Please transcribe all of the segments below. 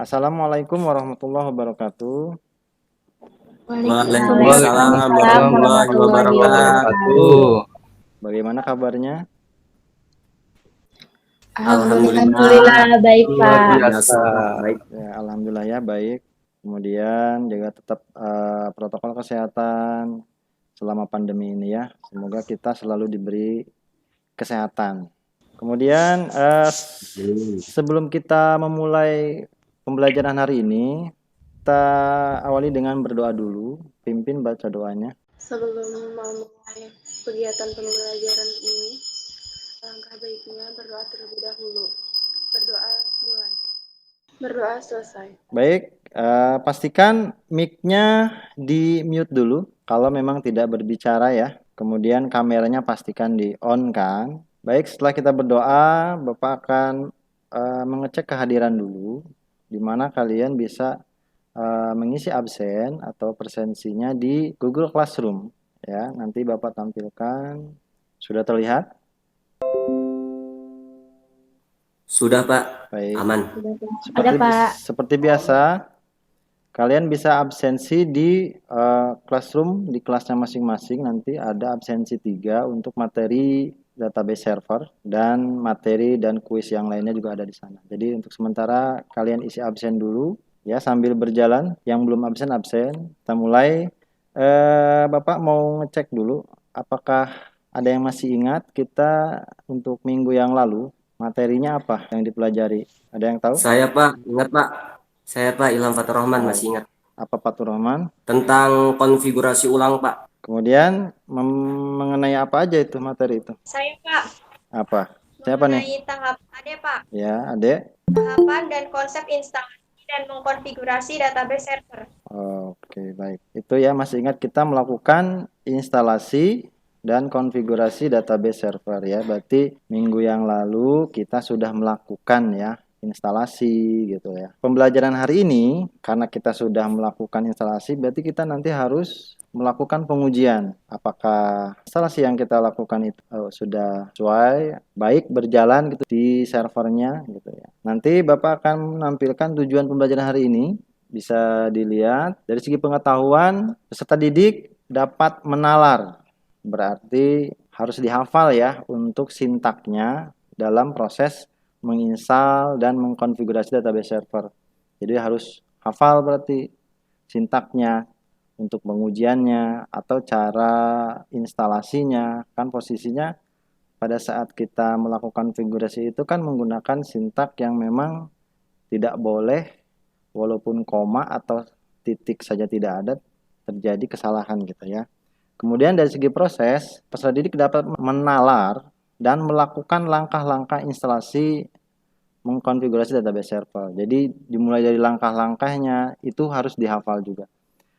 Assalamualaikum warahmatullahi wabarakatuh. Waalaikumsalam Waalaikumsalam warahmatullahi warahmatullahi wabarakatuh. wabarakatuh. Bagaimana kabarnya? Alhamdulillah, Alhamdulillah baik luar Pak. biasa baik. Ya, alhamdulillah ya baik. Kemudian jaga tetap protokol kesehatan selama pandemi ini ya. Semoga kita selalu diberi kesehatan. Kemudian sebelum kita memulai pembelajaran hari ini, kita awali dengan berdoa dulu. Pimpin baca doanya. Sebelum memulai kegiatan pembelajaran ini, langkah baiknya berdoa terlebih dahulu. Berdoa mulai. Berdoa selesai. Baik, pastikan mic-nya di mute dulu kalau memang tidak berbicara ya. Kemudian kameranya pastikan di on kan. Baik, setelah kita berdoa, Bapak akan mengecek kehadiran dulu, di mana kalian bisa mengisi absen atau presensinya di Google Classroom ya. Nanti Bapak tampilkan. Sudah terlihat? Sudah Pak, Baik. aman. Ada Pak. Seperti biasa, kalian bisa absensi di classroom di kelasnya masing-masing. Nanti ada absensi 3 untuk materi database server dan materi dan kuis yang lainnya juga ada di sana. Jadi untuk sementara kalian isi absen dulu ya sambil berjalan. Yang belum absen absen. Kita mulai. Bapak mau ngecek dulu apakah ada yang masih ingat kita untuk minggu yang lalu materinya apa yang dipelajari? Ada yang tahu? Saya Pak, ingat Pak. Saya Pak Ilham Fatur Rahman masih ingat. Apa Pak Rahman? Tentang konfigurasi ulang Pak. Kemudian mengenai apa aja itu materi itu? Saya Pak. Apa? Siapa nih? Mengenai tahap Ade Pak. Ya, Ade. Tahapan dan konsep instalasi dan mengkonfigurasi database server. Oke, baik. Itu ya masih ingat kita melakukan instalasi dan konfigurasi database server ya. Berarti minggu yang lalu kita sudah melakukan ya instalasi gitu ya. Pembelajaran hari ini karena kita sudah melakukan instalasi berarti kita nanti harus melakukan pengujian apakah instalasi yang kita lakukan itu sudah sesuai baik berjalan gitu di servernya gitu ya. Nanti Bapak akan menampilkan tujuan pembelajaran hari ini. Bisa dilihat dari segi pengetahuan peserta didik dapat menalar. Berarti harus dihafal ya untuk sintaknya dalam proses menginstal dan mengkonfigurasi database server. Jadi harus hafal berarti sintaknya untuk pengujiannya atau cara instalasinya. Kan posisinya pada saat kita melakukan konfigurasi itu kan menggunakan sintak yang memang tidak boleh walaupun koma atau titik saja tidak ada terjadi kesalahan gitu ya. Kemudian dari segi proses, peserta didik dapat menalar dan melakukan langkah-langkah instalasi mengkonfigurasi database server. Jadi dimulai dari langkah-langkahnya itu harus dihafal juga.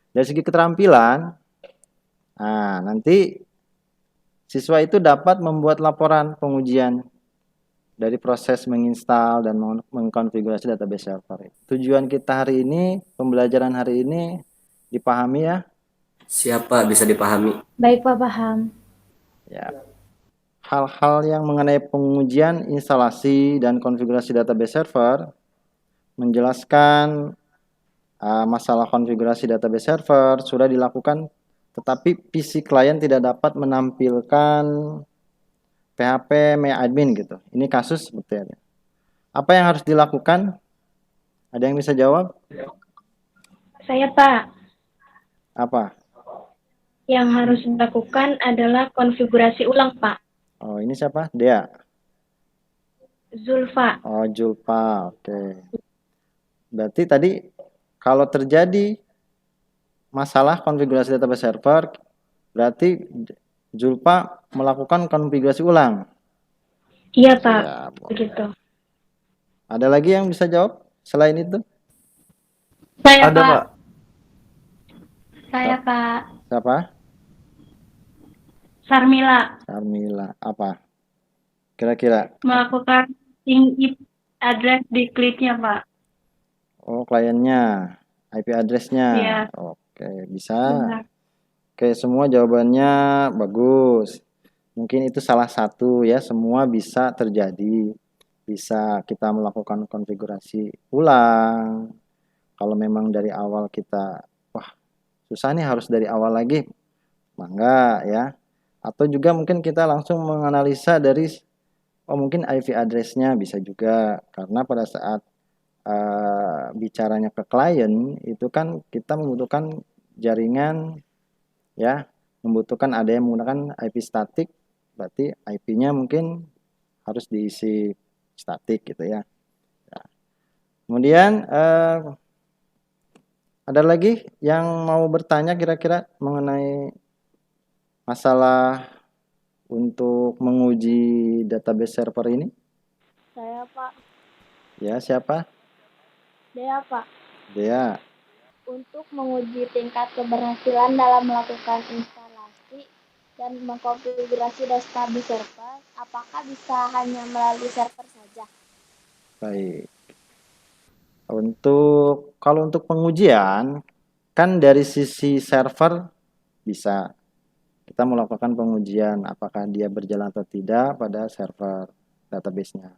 Dari segi keterampilan, nah nanti siswa itu dapat membuat laporan pengujian dari proses menginstal dan mengkonfigurasi database server. Tujuan kita hari ini, pembelajaran hari ini dipahami ya? Siapa bisa dipahami? Baik Pak, paham. Ya. Hal-hal yang mengenai pengujian instalasi dan konfigurasi database server menjelaskan masalah konfigurasi database server sudah dilakukan, tetapi PC klien tidak dapat menampilkan PHP MyAdmin gitu. Ini kasus seperti ini. Apa yang harus dilakukan? Ada yang bisa jawab? Saya Pak. Apa? Yang harus dilakukan adalah konfigurasi ulang Pak. Oh, ini siapa? Dea. Zulfa. Oh, Julpa. Oke. Berarti tadi kalau terjadi masalah konfigurasi database server, berarti Julpa melakukan konfigurasi ulang. Iya Pak. Ya, begitu. ada lagi yang bisa jawab selain itu? Saya Ada, Pak. Pak. Saya Pak. Siapa? Sarmila. Sarmila. Apa? Kira-kira? Melakukan IP address di kliknya Pak. Oh, kliennya. IP address-nya. Iya. Oke, bisa. Benar. Oke, semua jawabannya bagus. Mungkin itu salah satu ya, semua bisa terjadi. bisa kita melakukan konfigurasi ulang. Kalau memang dari awal kita, wah susah nih harus dari awal lagi, mangga ya. Atau juga mungkin kita langsung menganalisa dari, oh mungkin IP address-nya bisa juga, karena pada saat bicaranya ke klien itu kan kita membutuhkan jaringan ya, membutuhkan ada yang menggunakan IP statik, berarti IP-nya mungkin harus diisi statik gitu ya. Nah, kemudian ada lagi yang mau bertanya kira-kira mengenai masalah untuk menguji database server ini? Saya, Pak. Ya, siapa? Dea, Pak. Dea. Untuk menguji tingkat keberhasilan dalam melakukan instalasi dan mengkonfigurasi database server, apakah bisa hanya melalui server saja? Baik. Kalau untuk pengujian kan dari sisi server bisa kita melakukan pengujian apakah dia berjalan atau tidak pada server database-nya.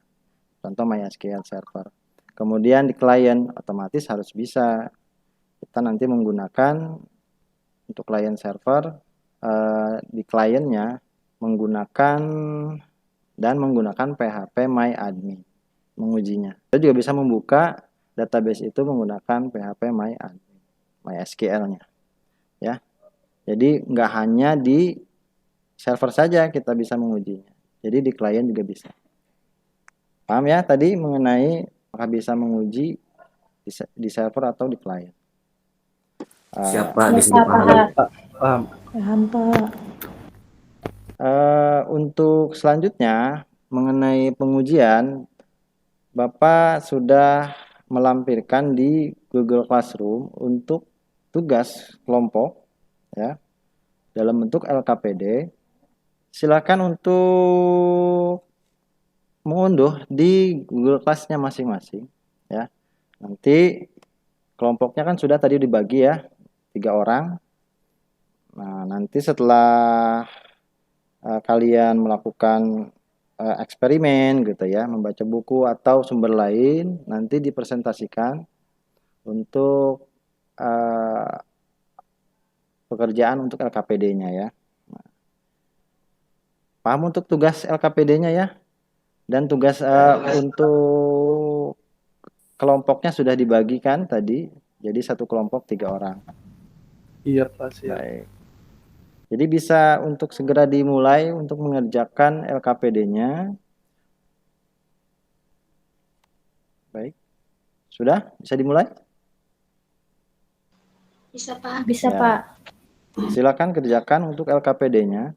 Contoh MySQL server. Kemudian di klien otomatis harus bisa. Kita nanti menggunakan untuk klien server di kliennya menggunakan PHP MyAdmin mengujinya. Kita juga bisa membuka database itu menggunakan PHP MyAdmin, MySQL-nya. Ya. Jadi nggak hanya di server saja kita bisa mengujinya. Jadi di klien juga bisa. Paham ya tadi mengenai apakah bisa menguji di server atau di klien? Siapa bisa dipahami? Paham. Paham, Pak. Untuk selanjutnya mengenai pengujian, Bapak sudah melampirkan di Google Classroom untuk tugas kelompok ya dalam bentuk LKPD. Silakan untuk mengunduh di Google Class-nya masing-masing ya. Nanti kelompoknya kan sudah tadi dibagi ya 3 orang. Nah, nanti setelah kalian melakukan eksperimen gitu ya, membaca buku atau sumber lain, nanti dipresentasikan untuk pekerjaan untuk LKPD-nya ya. Nah, paham untuk tugas LKPD-nya ya? Dan tugas untuk kelompoknya sudah dibagikan tadi, jadi satu kelompok 3 orang. Iya Pak, siap. Baik. Jadi bisa untuk segera dimulai untuk mengerjakan LKPD-nya. Baik. Sudah? Bisa dimulai? Bisa, Pak. Bisa, Ya. Pak. Silakan kerjakan untuk LKPD-nya.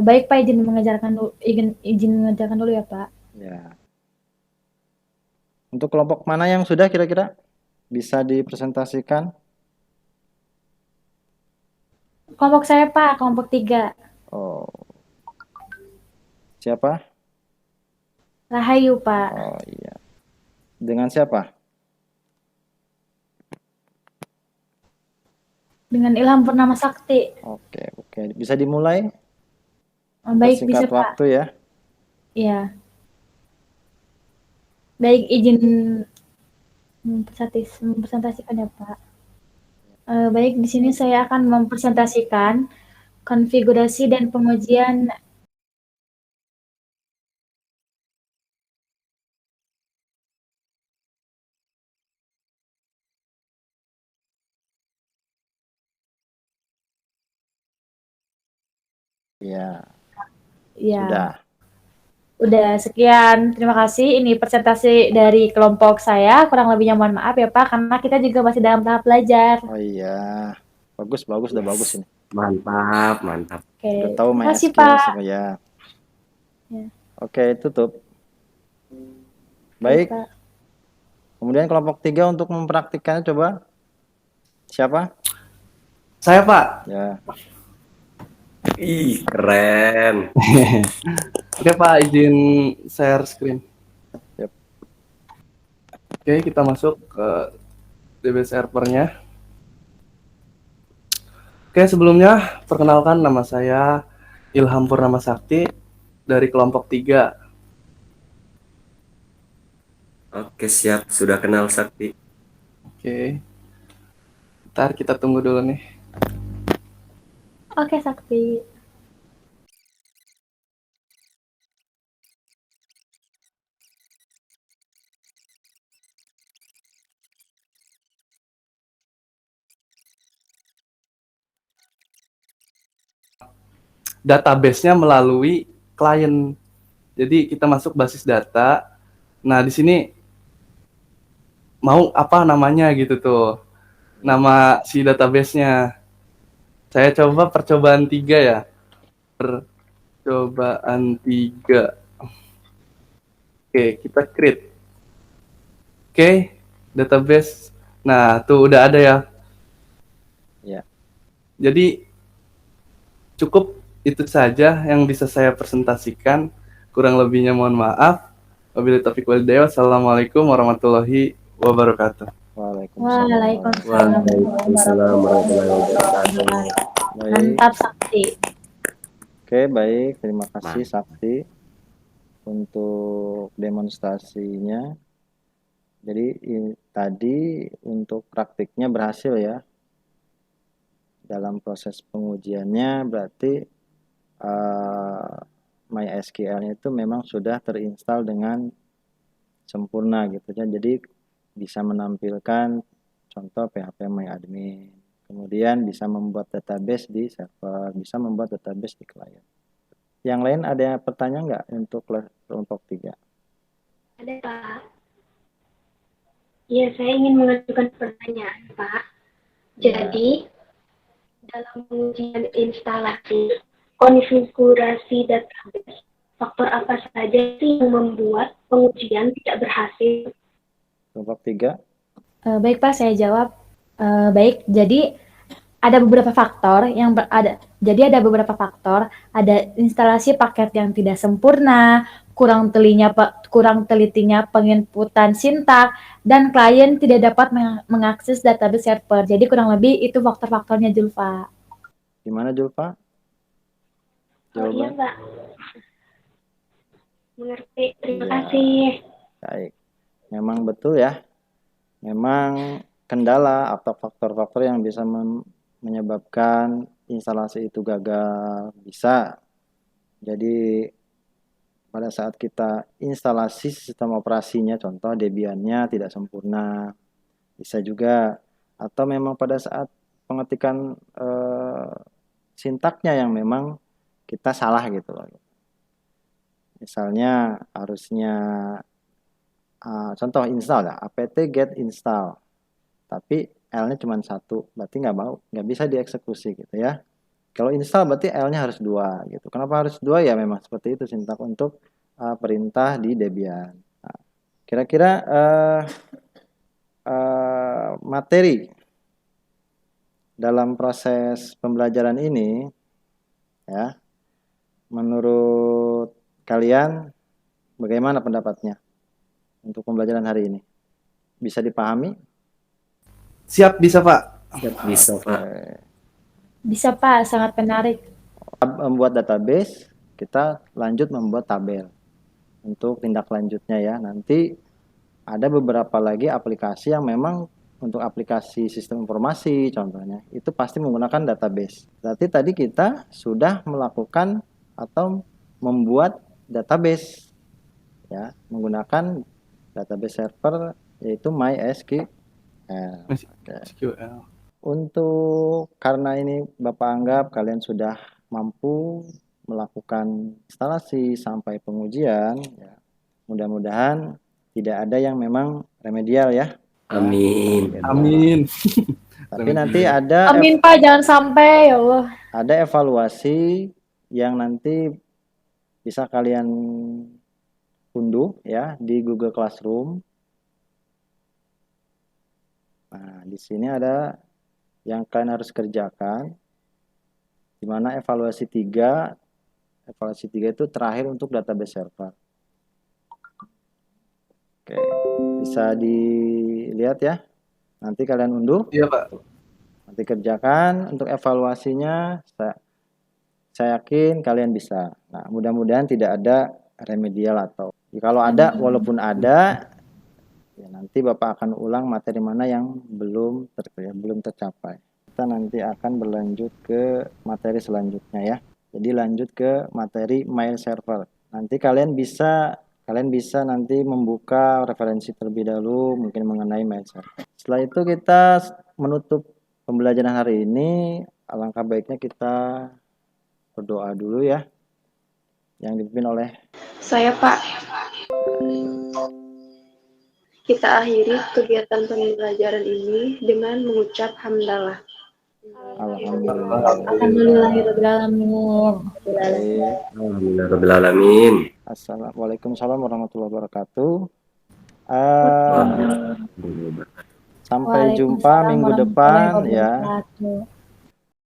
Baik, Pak, izin mengerjakan dulu ya, Pak. Ya. Untuk kelompok mana yang sudah kira-kira bisa dipresentasikan? Kelompok saya, Pak, kelompok 3. Oh. Siapa? Rahayu, Pak. Oh iya. Dengan siapa? Dengan Ilham Purnama Sakti. Oke. Bisa dimulai? Baik, bisa, Singkat Pak. waktu ya. Iya. Baik, izin mempresentasikan ya, Pak. Baik, di sini saya akan mempresentasikan konfigurasi dan pengujian Iya. ya. Sudah. Udah, sekian. Terima kasih. Ini presentasi dari kelompok saya. Kurang lebihnya mohon maaf ya, Pak, karena kita juga masih dalam tahap belajar. Oh iya. Bagus, udah bagus ini. Mantap. Oke. Udah tahu Terima kasih, MySQL Pak. semua ya. Ya. Oke, tutup. Baik. Pak. Kemudian kelompok 3 untuk mempraktikkannya coba. Siapa? Saya Pak. Ya. Ih, keren. Oke Pak, izin share screen. Yep. Oke, kita masuk ke DB servernya. Oke, sebelumnya perkenalkan nama saya Ilham Purnama Sakti dari kelompok 3. Oke, siap. Sudah kenal Sakti. Oke. Ntar kita tunggu dulu nih. Oke, Sakti. Database-nya melalui klien. Jadi kita masuk basis data. Nah, di sini mau apa namanya gitu tuh. Nama si database-nya. Saya coba percobaan 3 ya. Percobaan 3. Oke, kita create. Oke, database. Nah, tuh udah ada ya. Ya. Jadi cukup itu saja yang bisa saya presentasikan. Kurang lebihnya mohon maaf. Wabillahi taufiq walhidayah. Wassalamualaikum warahmatullahi wabarakatuh. Waalaikumsalam. Waalaikumsalam Waalaikumsalam warahmatullahi wabarakatuh. Baik. Mantap, Sakti. Oke, baik. Terima kasih Sakti untuk demonstrasinya. Jadi tadi untuk praktiknya berhasil ya. Dalam proses pengujiannya berarti MySQL-nya itu memang sudah terinstall dengan sempurna gitu ya. Jadi bisa menampilkan contoh PHP MyAdmin. Kemudian bisa membuat database di server, bisa membuat database di klien. Yang lain ada pertanyaan nggak untuk kelompok 3? Ada, Pak. Ya, saya ingin mengajukan pertanyaan, Pak. Jadi, dalam pengujian instalasi, konfigurasi database, faktor apa saja sih yang membuat pengujian tidak berhasil? Kelompok 3? Baik Pak, saya jawab. Baik, jadi ada beberapa faktor yang ada beberapa faktor, ada instalasi paket yang tidak sempurna, kurang telitinya penginputan sintak, dan klien tidak dapat mengakses database server. Jadi kurang lebih itu faktor-faktornya, Julfa. Gimana Julfa? Oh iya, Pak. Mengerti. Terima Iya. kasih. Baik. Memang betul ya. Memang kendala atau faktor-faktor yang bisa menyebabkan instalasi itu gagal bisa. Jadi pada saat kita instalasi sistem operasinya, contoh Debian-nya tidak sempurna, bisa juga. Atau memang pada saat pengetikan sintaknya yang memang kita salah gitu loh. Misalnya harusnya contoh install ya, apt get install, tapi L-nya cuma 1, berarti nggak bisa dieksekusi gitu ya. Kalau install berarti L-nya harus 2 gitu. Kenapa harus 2 ya? Memang seperti itu sintak untuk perintah di Debian. Nah, kira-kira materi dalam proses pembelajaran ini ya, menurut kalian bagaimana pendapatnya untuk pembelajaran hari ini? Bisa dipahami? Siap, bisa Pak. Bisa, Pak. Bisa Pak, sangat menarik. Membuat database, kita lanjut membuat tabel untuk tindak lanjutnya ya. Nanti ada beberapa lagi aplikasi yang memang untuk aplikasi sistem informasi contohnya itu pasti menggunakan database. Berarti tadi kita sudah melakukan atau membuat database ya menggunakan database server yaitu MySQL. SQL. Untuk karena ini Bapak anggap kalian sudah mampu melakukan instalasi sampai pengujian ya. Mudah-mudahan tidak ada yang memang remedial ya. Amin. Amin. Tapi nanti ada Amin Pak, jangan sampai ya Allah. ada evaluasi yang nanti bisa kalian unduh ya di Google Classroom. Nah, di sini ada yang kalian harus kerjakan. Di mana evaluasi 3 itu terakhir untuk database server. Oke, bisa dilihat ya. Nanti kalian unduh. Iya Pak. Nanti kerjakan untuk evaluasinya. Saya yakin kalian bisa. Nah, mudah-mudahan tidak ada remedial atau kalau ada, walaupun ada, Ya, nanti Bapak akan ulang materi mana yang belum tercapai. Kita nanti akan berlanjut ke materi selanjutnya ya. Jadi lanjut ke materi mail server. Nanti kalian bisa nanti membuka referensi terlebih dahulu mungkin mengenai mail server. Setelah itu kita menutup pembelajaran hari ini. Alangkah baiknya kita berdoa dulu ya. Yang dipimpin oleh Saya, Pak. Kita akhiri kegiatan pembelajaran ini dengan mengucap hamdalah. Alhamdulillah. Alhamdulillahirobbilalamin. Baik. Alhamdulillahirobbilalamin. Assalamualaikum warahmatullahi wabarakatuh. Sampai jumpa Waalaikumsalam minggu warahmatullahi depan ya. wabarakatuh.